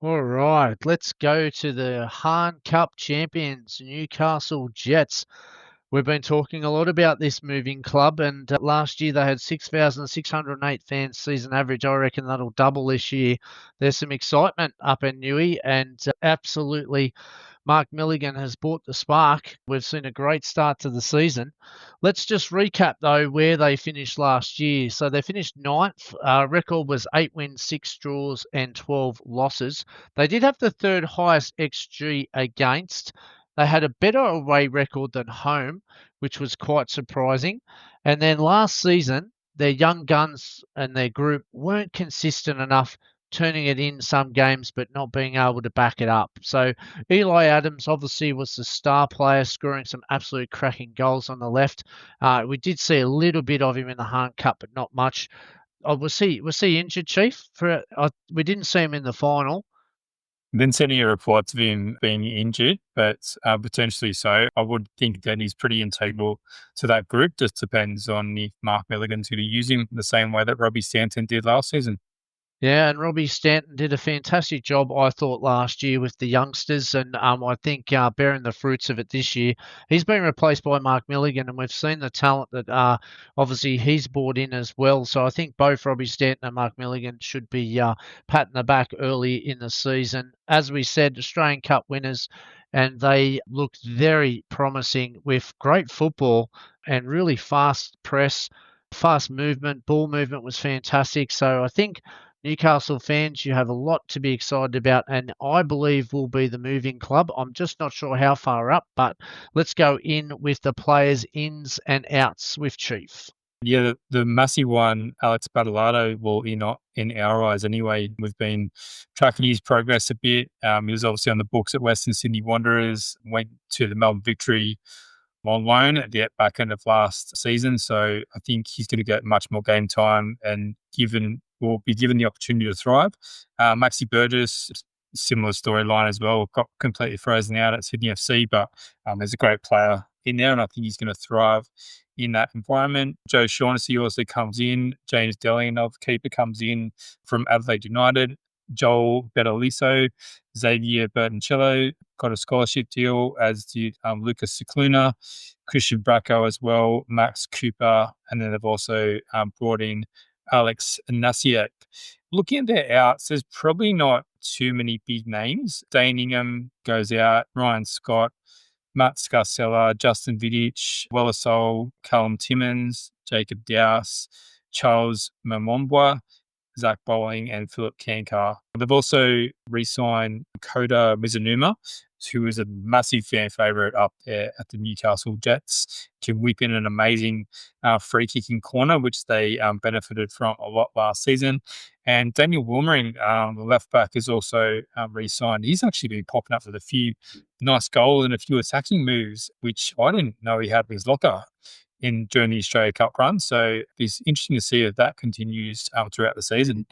All right, let's go to the Han Cup champions, Newcastle Jets. We've been talking a lot about this moving club, and last year they had 6,608 fans season average. I reckon that'll double this year. There's some excitement up in Newey, and absolutely Mark Milligan has brought the spark. We've seen a great start to the season. Let's just recap, though, where they finished last year. So they finished ninth. Record was 8 wins, 6 draws, and 12 losses. They did have the third highest XG against. They had a better away record than home, which was quite surprising. And then last season, their young guns and their group weren't consistent enough, turning it in some games but not being able to back it up. So Eli Adams obviously was the star player, scoring some absolute cracking goals on the left. We did see a little bit of him in the Hahn Cup, but not much. Was he injured, Chief? We didn't see him in the final. Didn't see any reports of him being injured, but potentially so. I would think that he's pretty integral to that group. Just depends on if Mark Milligan's going to use him the same way that Robbie Stanton did last season. Yeah, and Robbie Stanton did a fantastic job, I thought, last year with the youngsters, and I think bearing the fruits of it this year. He's been replaced by Mark Milligan, and we've seen the talent that obviously he's brought in as well. So I think both Robbie Stanton and Mark Milligan should be patting the back early in the season. As we said, Australian Cup winners, and they looked very promising with great football and really fast press, fast movement. Ball movement was fantastic. So I think Newcastle fans, you have a lot to be excited about, and I believe will be the moving club. I'm just not sure how far up, but let's go in with the players' ins and outs with Chief. Yeah, the massive one, Alex Badalado, well, in our eyes anyway. We've been tracking his progress a bit. He was obviously on the books at Western Sydney Wanderers, went to the Melbourne Victory on loan at the back end of last season. So I think he's going to get much more game time and will be given the opportunity to thrive. Maxi Burgess, similar storyline as well, got completely frozen out at Sydney FC, but there's a great player in there, and I think he's going to thrive in that environment. Joe Shaughnessy also comes in. James Deli, another keeper, comes in from Adelaide United. Joel Betaliso, Xavier Bertoncello got a scholarship deal, as did Lucas Cicluna, Christian Bracco as well, Max Cooper, and then they've also brought in Alex Nasiak. Looking at their outs, there's probably not too many big names. Dane Ingham goes out, Ryan Scott, Matt Scarcella, Justin Vidic, Wellersol, Callum Timmins, Jacob Dowse, Charles Mamombwa, Zach Bowling, and Philip Kankar. They've also re-signed Koda Mizunuma, who is a massive fan favourite up there at the Newcastle Jets. Can whip in an amazing free-kicking corner, which they benefited from a lot last season. And Daniel Wilmering, the left-back, is also re-signed. He's actually been popping up with a few nice goals and a few attacking moves, which I didn't know he had in his locker during the Australia Cup run. So it's interesting to see if that continues throughout the season.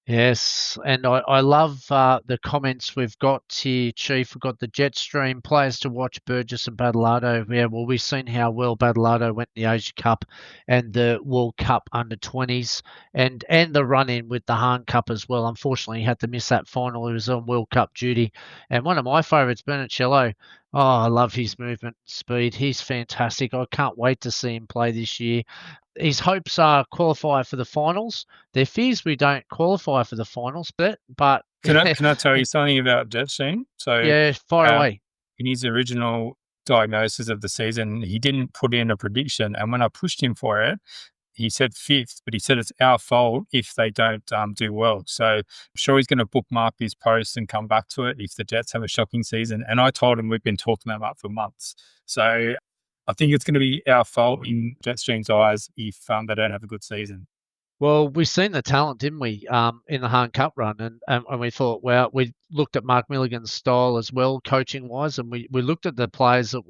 Yes, and I love the comments we've got here, Chief. We've got the Jetstream players to watch, Burgess and Badalado. Yeah, well, we've seen how well Badalado went in the Asia Cup and the World Cup under-20s and the run-in with the Hahn Cup as well. Unfortunately, he had to miss that final. He was on World Cup duty. And one of my favourites, Bertoncello. Oh, I love his movement speed. He's fantastic. I can't wait to see him play this year. His hopes are qualify for the finals. Their fears we don't qualify for the finals, but Can I tell you something about Jetstream? So, yeah, far away. in his original diagnosis of the season, he didn't put in a prediction, and when I pushed him for it, he said fifth, but he said it's our fault if they don't do well. So I'm sure he's going to bookmark his post and come back to it if the Jets have a shocking season. And I told him we've been talking them up for months. So I think it's going to be our fault in Jetstream's eyes if they don't have a good season. Well, we've seen the talent, didn't we, in the Hahn Cup run, and we thought, well, we looked at Mark Milligan's style as well, coaching wise, and we looked at the players that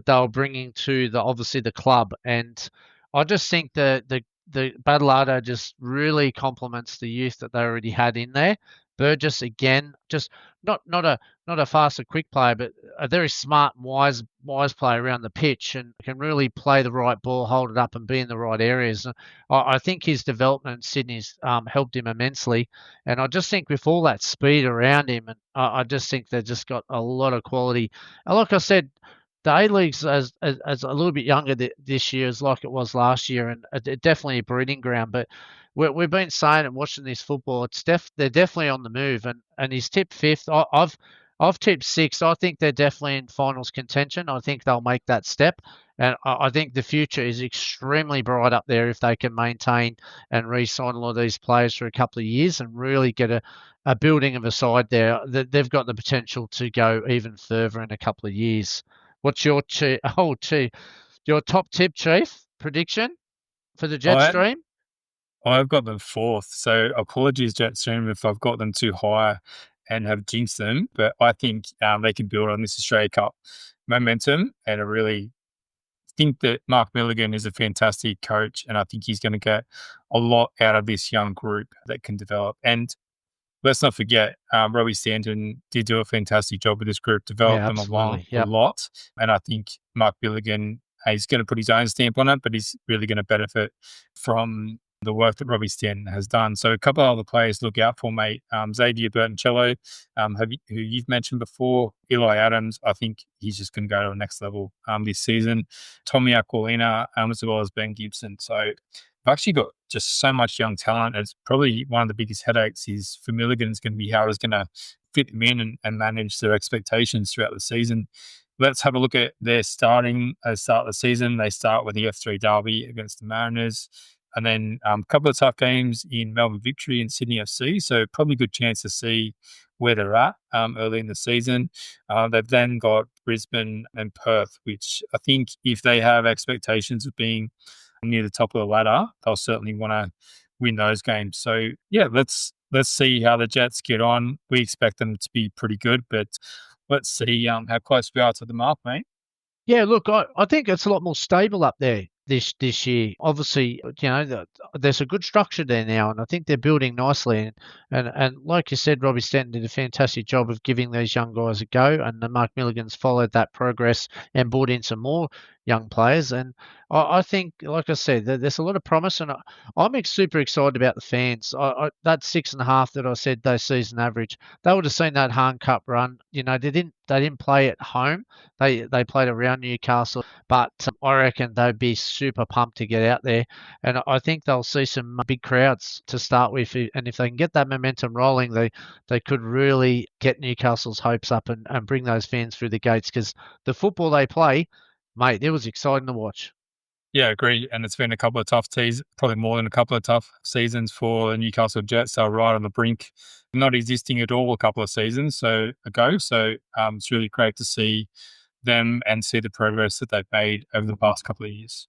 they were bringing to obviously the club, and I just think the Badalado just really complements the youth that they already had in there. Burgess again, just not a fast or quick player, but a very smart and wise player around the pitch, and can really play the right ball, hold it up, and be in the right areas. I think his development in Sydney's helped him immensely, and I just think with all that speed around him, and I just think they've just got a lot of quality. And like I said, the A League's as a little bit younger this year, as like it was last year, and definitely a breeding ground. But we've been saying and watching this football, they're definitely on the move, and he's tipped fifth. I've tipped sixth. I think they're definitely in finals contention. I think they'll make that step, and I think the future is extremely bright up there if they can maintain and re-sign a lot of these players for a couple of years and really get a building of a side there. They've got the potential to go even further in a couple of years. What's your your top tip, Chief, prediction for the Jet I Stream? I've got them fourth, so apologies, Jetstream, if I've got them too high and have jinxed them. But I think they can build on this Australia Cup momentum, and I really think that Mark Milligan is a fantastic coach, and I think he's going to get a lot out of this young group that can develop. And let's not forget, Robbie Stanton did do a fantastic job with this group, developed Yeah, them along absolutely. a Yep. lot. And I think Mark Milligan, he's going to put his own stamp on it, but he's really going to benefit from the work that Robbie Stanton has done. So a couple of other players to look out for, mate. Xavier Bertoncello, who you've mentioned before. Eli Adams, I think he's just going to go to the next level this season. Tommy Aquilina, as well as Ben Gibson. So I've actually got just so much young talent. It's probably one of the biggest headaches is for Milligan is going to be how he's going to fit them in and manage their expectations throughout the season. Let's have a look at their start of the season. They start with the F3 Derby against the Mariners, and then a couple of tough games in Melbourne Victory and Sydney FC. So probably a good chance to see where they're at early in the season. They've then got Brisbane and Perth, which I think if they have expectations of being near the top of the ladder, they'll certainly want to win those games. So yeah, let's see how the Jets get on. We expect them to be pretty good, but let's see how close we are to the mark, mate. Yeah, look, I think it's a lot more stable up there this year. Obviously, there's a good structure there now, and I think they're building nicely. And like you said, Robbie Stanton did a fantastic job of giving these young guys a go, and the Mark Milligan's followed that progress and brought in some more young players. And I think, like I said, there's a lot of promise, and I'm super excited about the fans. That 6.5 that I said their season average, they would have seen that Hahn Cup run. They didn't play at home. They played around Newcastle, but I reckon they'd be super pumped to get out there, and I think they'll see some big crowds to start with. And if they can get that momentum rolling, they could really get Newcastle's hopes up and bring those fans through the gates because the football they play, mate, it was exciting to watch. Yeah, agreed. And it's been a couple of tough probably more than a couple of tough seasons for the Newcastle Jets. They're right on the brink, not existing at all a couple of seasons ago. So it's really great to see them and see the progress that they've made over the past couple of years.